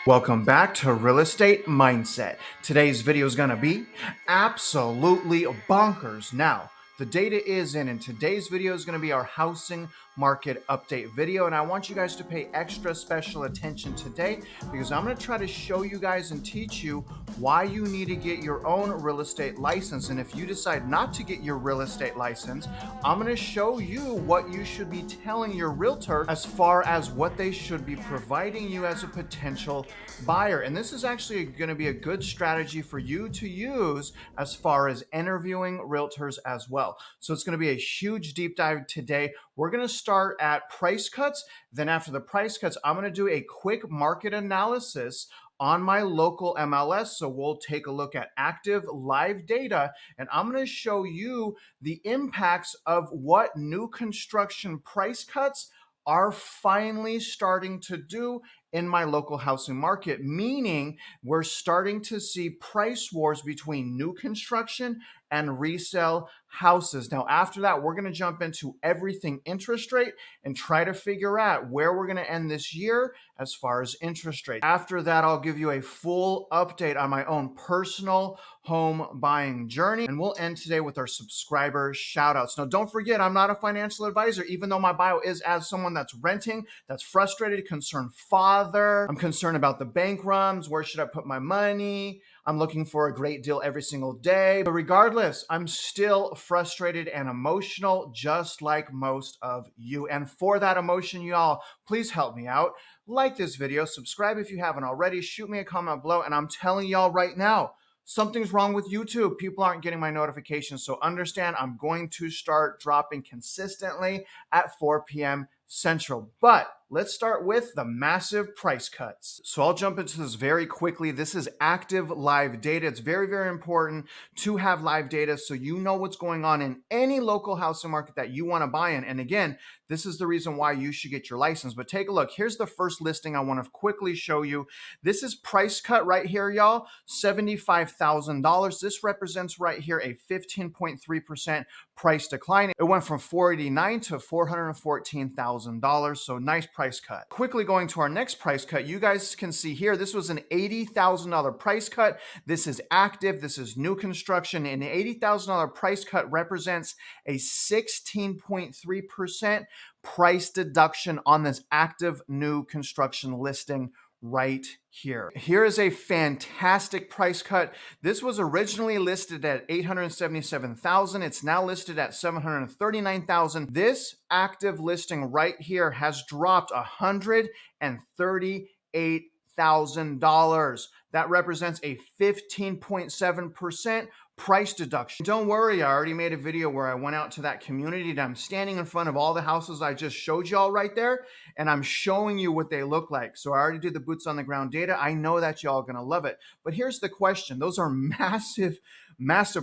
Welcome back to Real Estate Mindset. Today's video is going to be absolutely bonkers. Now, the data is in, and today's video is going to be our housing market update video. And I want you guys to pay extra special attention today because I'm going to try to show you guys and teach you why you need to get your own real estate license. And if you decide not to get your real estate license, I'm going to show you what you should be telling your realtor as far as what they should be providing you as a potential buyer. And this is actually going to be a good strategy for you to use as far as interviewing realtors as well. So it's going to be a huge deep dive today. We're going to start at price cuts. Then after the price cuts, I'm going to do a quick market analysis on my local MLS. So we'll take a look at active live data, and I'm going to show you the impacts of what new construction price cuts are finally starting to do in my local housing market, meaning we're starting to see price wars between new construction and resale houses. Now, after that, we're going to jump into everything interest rate and try to figure out where we're going to end this year as far as interest rate. After that, I'll give you a full update on my own personal home buying journey, and we'll end today with our subscriber shout outs. Now, don't forget, I'm not a financial advisor, even though my bio is as someone that's renting, that's frustrated, concerned father. I'm concerned about the bank runs. Where should I put my money? I'm looking for a great deal every single day. But regardless, I'm still frustrated and emotional, just like most of you. And for that emotion, y'all, please help me out. Like this video, subscribe if you haven't already, shoot me a comment below, and I'm telling y'all right now, something's wrong with YouTube. People aren't getting my notifications. So understand, I'm going to start dropping consistently at 4 p.m. Central. But let's start with the massive price cuts. So I'll jump into this very quickly. This is active live data. It's very, very important to have live data so you know what's going on in any local housing market that you want to buy in. And again, this is the reason why you should get your license. But take a look. Here's the first listing I want to quickly show you. This is price cut right here, y'all, $75,000. This represents right here a 15.3% price decline. It went from $489,000 to $414,000. So nice price cut. Quickly going to our next price cut, you guys can see here, this was an $80,000 price cut. This is active. This is new construction. And an $80,000 price cut represents a 16.3% price deduction on this active new construction listing right here. Here is a fantastic price cut. This was originally listed at $877,000. It's now listed at $739,000. This active listing right here has dropped $138,000. That represents a 15.7% price deduction. Don't worry, I already made a video where I went out to that community and I'm standing in front of all the houses I just showed y'all right there, and I'm showing you what they look like. So I already did the boots on the ground data. I know that y'all are gonna love it. But here's the question. Those are massive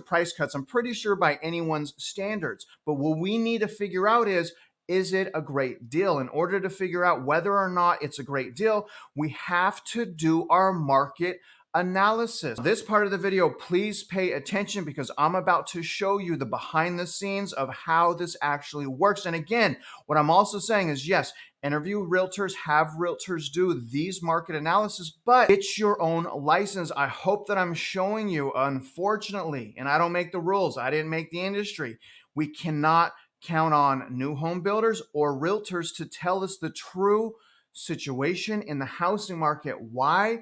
price cuts. I'm pretty sure by anyone's standards. But what we need to figure out is it a great deal? In order to figure out whether or not it's a great deal, we have to do our market analysis. This part of the video, please pay attention because I'm about to show you the behind the scenes of how this actually works. And again, what I'm also saying is, yes, interview realtors, have realtors do these market analysis, but it's your own license. I hope that I'm showing you, unfortunately, and I don't make the rules, I didn't make the industry, we cannot count on new home builders or realtors to tell us the true situation in the housing market. Why?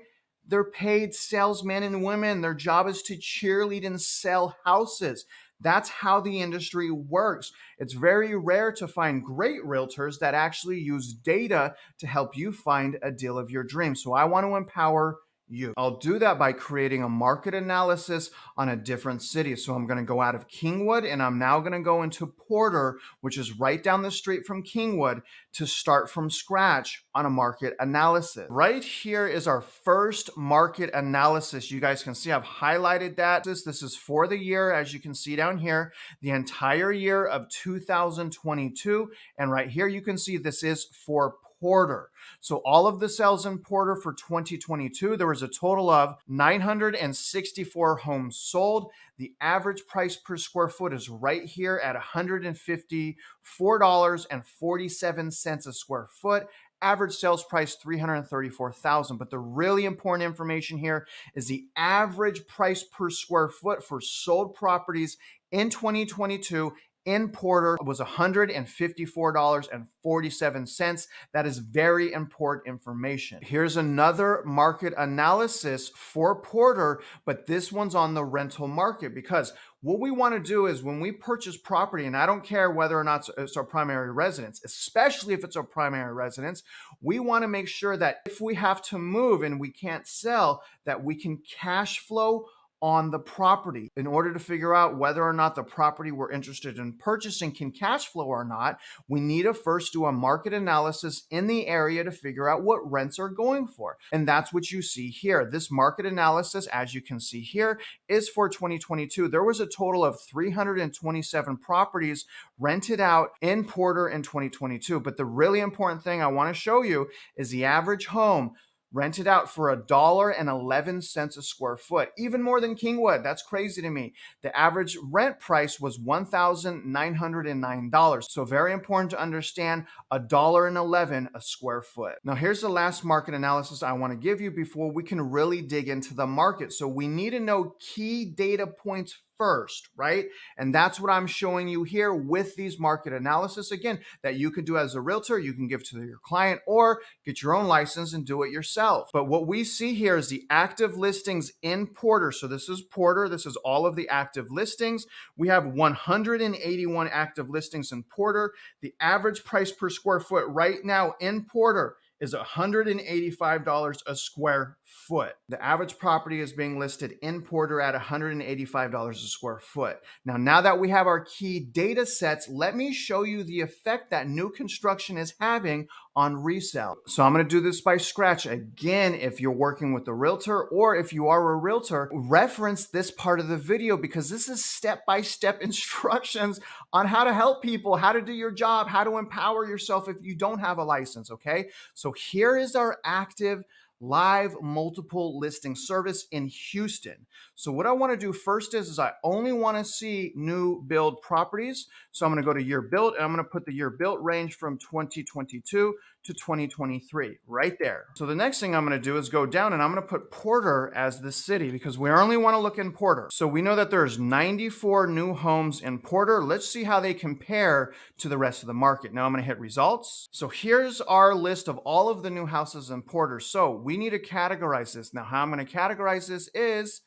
They're paid salesmen and women. Their job is to cheerlead and sell houses. That's how the industry works. It's very rare to find great realtors that actually use data to help you find a deal of your dreams. So I want to empower you. I'll do that by creating a market analysis on a different city. So I'm going to go out of Kingwood and I'm now going to go into Porter, which is right down the street from Kingwood, to start from scratch on a market analysis. Right here is our first market analysis. You guys can see I've highlighted that. This is for the year, as you can see down here, the entire year of 2022. And right here, you can see this is for Porter. So all of the sales in Porter for 2022, there was a total of 964 homes sold. The average price per square foot is right here at $154.47 a square foot. Average sales price $334,000. But the really important information here is the average price per square foot for sold properties in 2022 in Porter was $154.47. That is very important information. Here's another market analysis for Porter, but this one's on the rental market, because what we want to do is when we purchase property, and I don't care whether or not it's our primary residence, especially if it's our primary residence, we want to make sure that if we have to move and we can't sell, that we can cash flow on the property. In order to figure out whether or not the property we're interested in purchasing can cash flow or not, we need to first do a market analysis in the area to figure out what rents are going for. And that's what you see here. This market analysis, as you can see here, is for 2022. There was a total of 327 properties rented out in Porter in 2022. But the really important thing I want to show you is the average home rented out for $1.11 a square foot, even more than Kingwood. That's crazy to me. The average rent price was $1,909. So very important to understand, $1.11 a square foot. Now here's the last market analysis I want to give you before we can really dig into the market. So we need to know key data points first, right? And that's what I'm showing you here with these market analysis, again, that you can do as a realtor, you can give to your client, or get your own license and do it yourself. But what we see here is the active listings in Porter. So this is Porter. This is all of the active listings. We have 181 active listings in Porter. The average price per square foot right now in Porter is $185 a square foot. The average property is being listed in Porter at $185 a square foot. Now that we have our key data sets, let me show you the effect that new construction is having on resale. So I'm going to do this by scratch. Again, if you're working with a realtor or if you are a realtor, reference this part of the video, because this is step-by-step instructions on how to help people, how to do your job, how to empower yourself if you don't have a license, okay? So here is our active live multiple listing service in Houston. So what I want to do first is I only want to see new build properties. So I'm going to go to year built, and I'm going to put the year built range from 2022 to 2023 right there. So the next thing I'm going to do is go down, and I'm going to put Porter as the city, because we only want to look in Porter. So we know that there's 94 new homes in Porter. Let's see how they compare to the rest of the market. Now I'm going to hit results. So here's our list of all of the new houses in Porter. So we need to categorize this. Now how I'm going to categorize this is,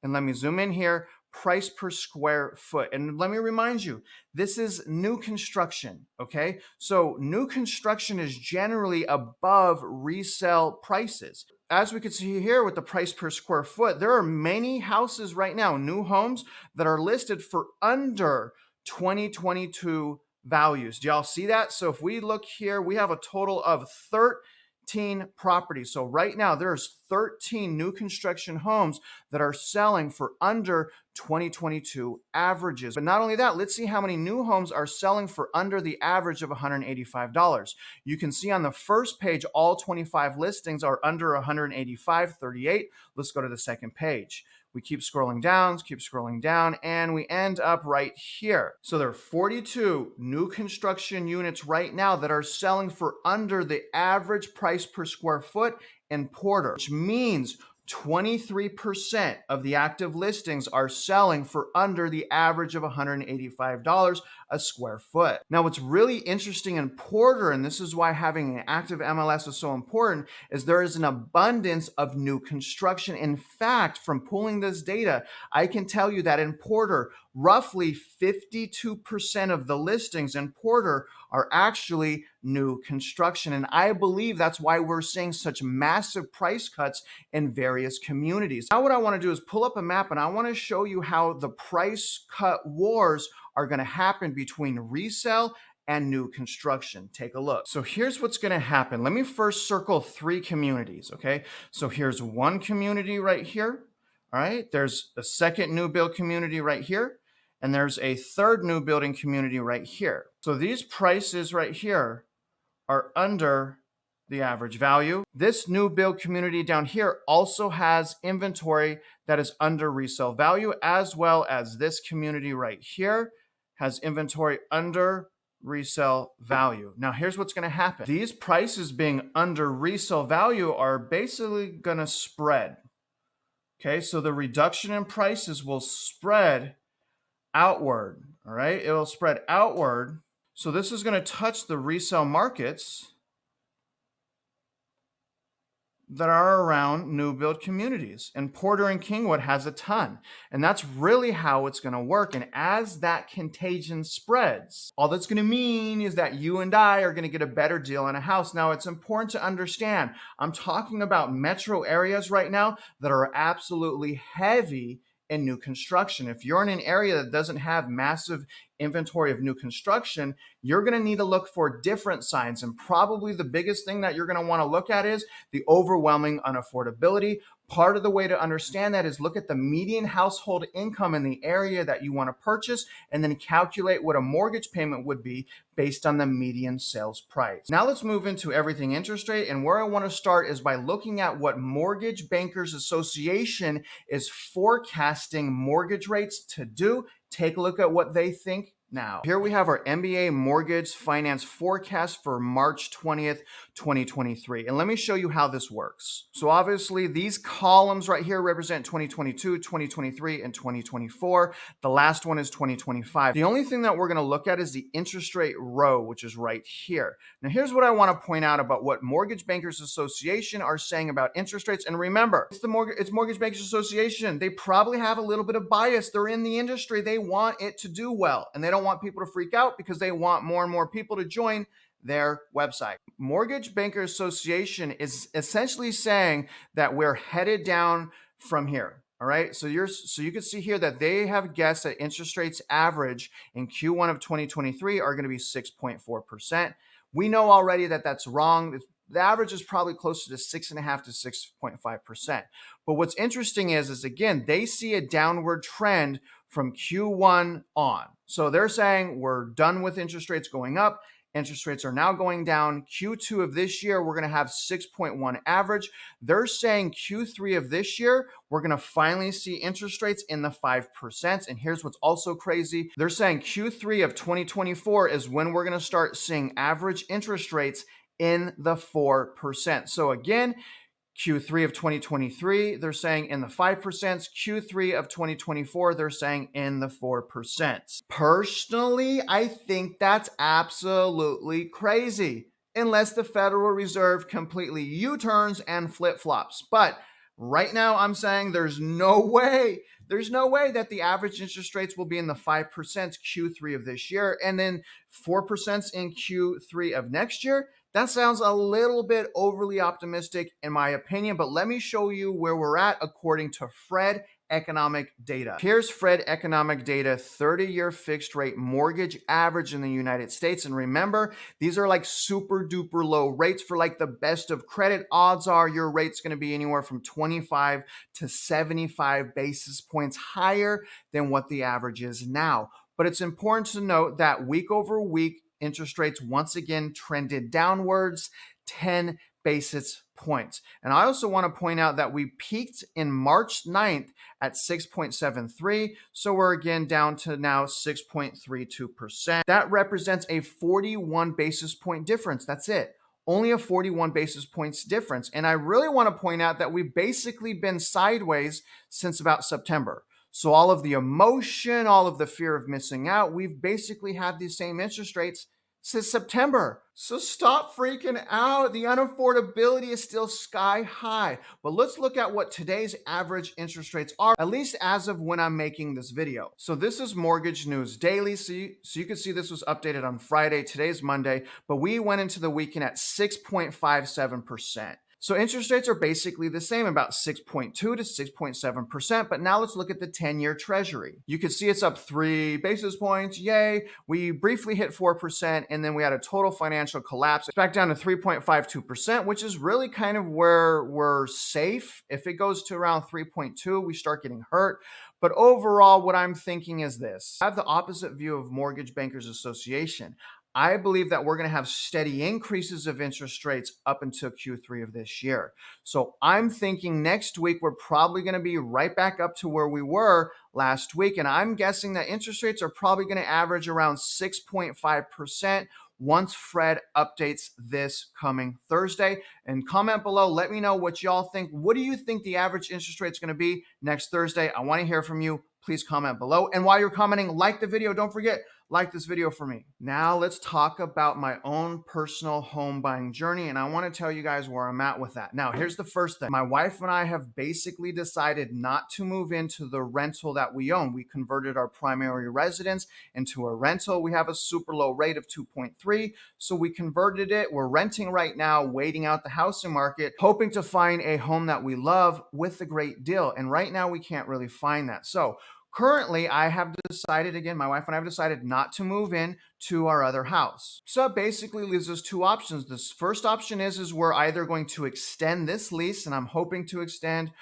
and let me zoom in here, price per square foot. And let me remind you, this is new construction, okay? So new construction is generally above resale prices. As we can see here with the price per square foot, there are many houses right now, new homes, that are listed for under 2022 values. Do y'all see that? So if we look here, we have a total of 13 properties. So right now there's 13 new construction homes that are selling for under 2022 averages. But not only that, let's see how many new homes are selling for under the average of $185. You can see on the first page, all 25 listings are under $185.38. Let's go to the second page. We keep scrolling down, and we end up right here. So there are 42 new construction units right now that are selling for under the average price per square foot in Porter, which means 23% of the active listings are selling for under the average of $185 a square foot. Now, what's really interesting in Porter, and this is why having an active MLS is so important, is there is an abundance of new construction. In fact, from pulling this data, I can tell you that in Porter, roughly 52% of the listings in Porter are actually new construction. And I believe that's why we're seeing such massive price cuts in various communities. Now what I want to do is pull up a map, and I want to show you how the price cut wars are going to happen between resale and new construction. Take a look. So here's what's going to happen. Let me first circle 3 communities, okay? So here's one community right here. All right, there's a second new build community right here, and there's a third new building community right here. So these prices right here are under the average value. This new build community down here also has inventory that is under resale value, as well as this community right here has inventory under resale value. Now, here's what's going to happen. These prices being under resale value are basically going to spread. Okay, so the reduction in prices will spread outward. All right, it will spread outward. So this is going to touch the resale markets that are around new build communities, and Porter and Kingwood has a ton, and that's really how it's going to work. And as that contagion spreads, all that's going to mean is that you and I are going to get a better deal on a house. Now, it's important to understand, I'm talking about metro areas right now that are absolutely heavy in new construction. If you're in an area that doesn't have massive inventory of new construction, you're going to need to look for different signs. And probably the biggest thing that you're going to want to look at is the overwhelming unaffordability. Part of the way to understand that is look at the median household income in the area that you want to purchase and then calculate what a mortgage payment would be based on the median sales price. Now let's move into everything interest rate, and where I want to start is by looking at what Mortgage Bankers Association is forecasting mortgage rates to do. Take a look at what they think now. Here we have our MBA Mortgage Finance Forecast for March 20th, 2023. And let me show you how this works. So obviously these columns right here represent 2022, 2023, and 2024. The last one is 2025. The only thing that we're going to look at is the interest rate row, which is right here. Now here's what I want to point out about what Mortgage Bankers Association are saying about interest rates. And remember, it's Mortgage Bankers Association. They probably have a little bit of bias. They're in the industry. They want it to do well, and they don't want people to freak out because they want more and more people to join their website. Mortgage Bankers Association is essentially saying that we're headed down from here. All right, so you can see here that they have guessed that interest rates average in Q1 of 2023 are going to be 6.4%. We know already that that's wrong. The average is probably closer to 6.5 to 6.5%. But what's interesting is again, they see a downward trend from Q1 on. So they're saying we're done with interest rates going up. Interest rates are now going down. Q2 of this year, we're going to have 6.1 average. They're saying Q3 of this year, we're going to finally see interest rates in the 5%. And here's what's also crazy. They're saying Q3 of 2024 is when we're going to start seeing average interest rates in the 4%. So again, Q3 of 2023, they're saying in the 5%. Q3 of 2024, they're saying in the 4%. Personally, I think that's absolutely crazy, unless the Federal Reserve completely U-turns and flip-flops. But right now, I'm saying there's no way that the average interest rates will be in the 5% Q3 of this year and then 4% in Q3 of next year. That sounds a little bit overly optimistic in my opinion, but let me show you where we're at according to Fred economic data. Here's Fred economic data, 30-year fixed rate mortgage average in the United States. And remember, these are like super duper low rates for like the best of credit. Odds are your rate's going to be anywhere from 25 to 75 basis points higher than what the average is now. But it's important to note that week over week, interest rates once again trended downwards 10 basis points. And I also want to point out that we peaked in March 9th at 6.73. So we're again down to now 6.32%. That represents a 41 basis point difference. That's it. Only a 41 basis points difference. And I really want to point out that we've basically been sideways since about September. So all of the emotion, all of the fear of missing out, we've basically had the same interest rates since September. So stop freaking out. The unaffordability is still sky high. But let's look at what today's average interest rates are, at least as of when I'm making this video. So this is Mortgage News Daily. So you can see this was updated on Friday. Today's Monday, but we went into the weekend at 6.57%. So interest rates are basically the same, about 6.2 to 6.7%. But now let's look at the 10-year Treasury. You can see it's up 3 basis points. Yay. We briefly hit 4%, and then we had a total financial collapse. It's back down to 3.52%, which is really kind of where we're safe. If it goes to around 3.2, we start getting hurt. But overall, what I'm thinking is this. I have the opposite view of Mortgage Bankers Association. I believe that we're going to have steady increases of interest rates up until Q3 of this year. So I'm thinking next week we're probably going to be right back up to where we were last week. And I'm guessing that interest rates are probably going to average around 6.5% once Fred updates this coming Thursday. And comment below, let me know what y'all think. What do you think the average interest rate is going to be next Thursday? I want to hear from you. Please comment below. And while you're commenting, like the video. Don't forget, like this video for me. Now let's talk about my own personal home buying journey. And I want to tell you guys where I'm at with that. Now, here's the first thing. My wife and I have basically decided not to move into the rental that we own. We converted our primary residence into a rental. We have a super low rate of 2.3. So we converted it. We're renting right now, waiting out the housing market, hoping to find a home that we love with a great deal. And right now we can't really find that. So currently, I have decided, again, my wife and I have decided not to move in to our other house. So it basically leaves us two options. This first option is we're either going to extend this lease, and I'm hoping to extend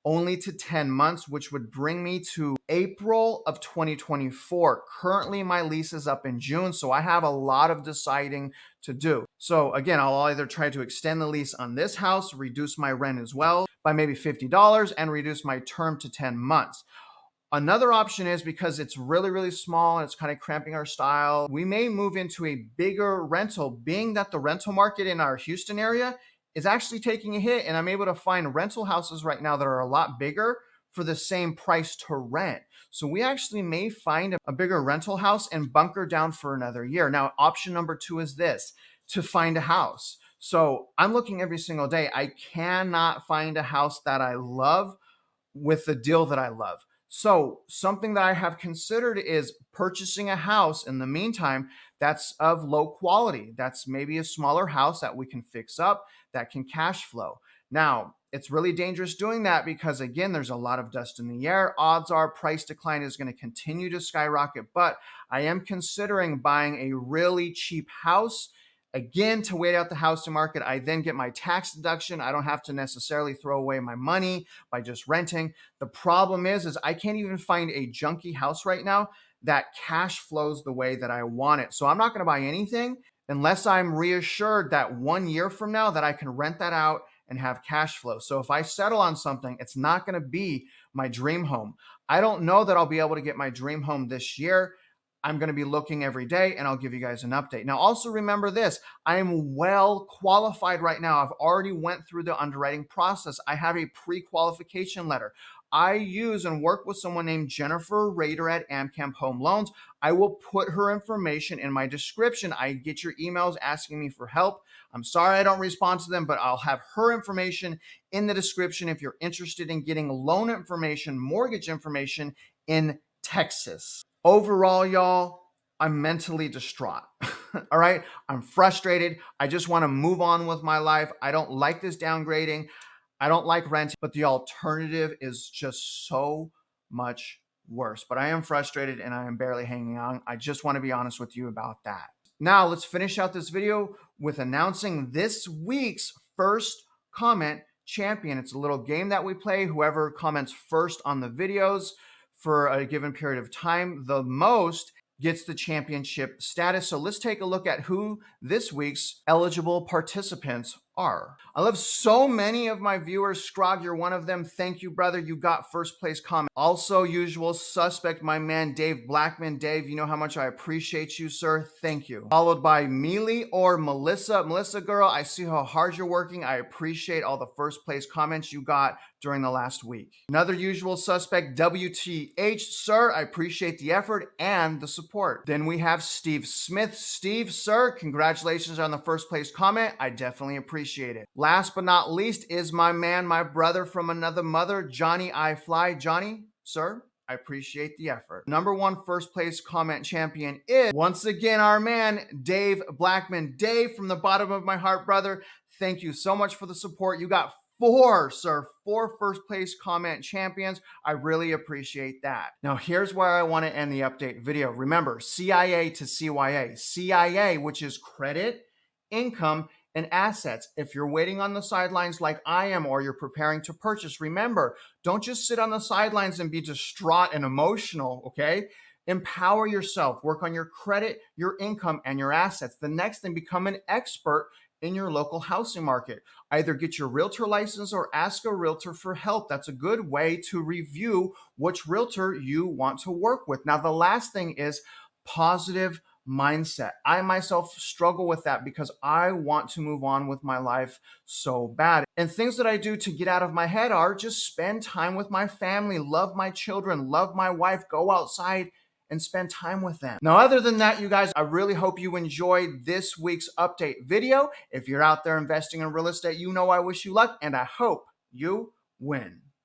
only to 10 months, which would bring me to April of 2024. Currently, my lease is up in June, so I have a lot of deciding to do. So again, I'll either try to extend the lease on this house, reduce my rent as well by maybe $50, and reduce my term to 10 months. Another option is because it's really, really small and it's kind of cramping our style, we may move into a bigger rental, being that the rental market in our Houston area is actually taking a hit. And I'm able to find rental houses right now that are a lot bigger for the same price to rent. So we actually may find a bigger rental house and bunker down for another year. Now, option number two is this, to find a house. So I'm looking every single day. I cannot find a house that I love with the deal that I love. So something that I have considered is purchasing a house in the meantime that's of low quality. That's maybe a smaller house that we can fix up, that can cash flow. Now, it's really dangerous doing that because, again, there's a lot of dust in the air. Odds are price decline is going to continue to skyrocket, but I am considering buying a really cheap house. Again, to wait out the housing market, I then get my tax deduction. I don't have to necessarily throw away my money by just renting. The problem is I can't even find a junky house right now that cash flows the way that I want it. So I'm not going to buy anything unless I'm reassured that 1 year from now that I can rent that out and have cash flow. So if I settle on something, it's not going to be my dream home. I don't know that I'll be able to get my dream home this year. I'm going to be looking every day and I'll give you guys an update. Now, also remember this, I am well qualified right now. I've already went through the underwriting process. I have a pre-qualification letter. I use and work with someone named Jennifer Rader at Amcap Home Loans. I will put her information in my description. I get your emails asking me for help. I'm sorry I don't respond to them, but I'll have her information in the description if you're interested in getting loan information, mortgage information in Texas. Overall, y'all, I'm mentally distraught. All right. I'm frustrated. I just want to move on with my life. I don't like this downgrading. I don't like renting, but the alternative is just so much worse. But I am frustrated and I am barely hanging on. I just want to be honest with you about that. Now, let's finish out this video with announcing this week's first comment champion. It's a little game that we play. Whoever comments first on the videos for a given period of time, the most gets the championship status. So let's take a look at who this week's eligible participants are. I love so many of my viewers. Scrog, you're one of them. Thank you, brother. You got first place comment. Also, usual suspect, my man, Dave Blackman. Dave, you know how much I appreciate you, sir. Thank you. Followed by Mealy or Melissa. Melissa, girl, I see how hard you're working. I appreciate all the first place comments you got during the last week. Another usual suspect, WTH, sir, I appreciate the effort and the support. Then we have Steve Smith. Steve, sir, congratulations on the first place comment. I definitely appreciate it. Last but not least is my man, my brother from another mother, Johnny I Fly. Johnny, sir, I appreciate the effort. Number one first place comment champion is, once again, our man, Dave Blackman. Dave, from the bottom of my heart, brother, thank you so much for the support. You got four first place comment champions. I really appreciate that. Now, here's where I want to end the update video. Remember, CIA to CYA. CIA, which is credit, income, and assets. If you're waiting on the sidelines like I am, or you're preparing to purchase, remember, don't just sit on the sidelines and be distraught and emotional, okay? Empower yourself, work on your credit, your income, and your assets. The next thing, become an expert in your local housing market. Either get your realtor license or ask a realtor for help. That's a good way to review which realtor you want to work with. Now, the last thing is positive mindset. I myself struggle with that because I want to move on with my life so bad. And things that I do to get out of my head are just spend time with my family, love my children, love my wife, go outside and spend time with them. Now, other than that, you guys, I really hope you enjoyed this week's update video. If you're out there investing in real estate, you know I wish you luck and I hope you win.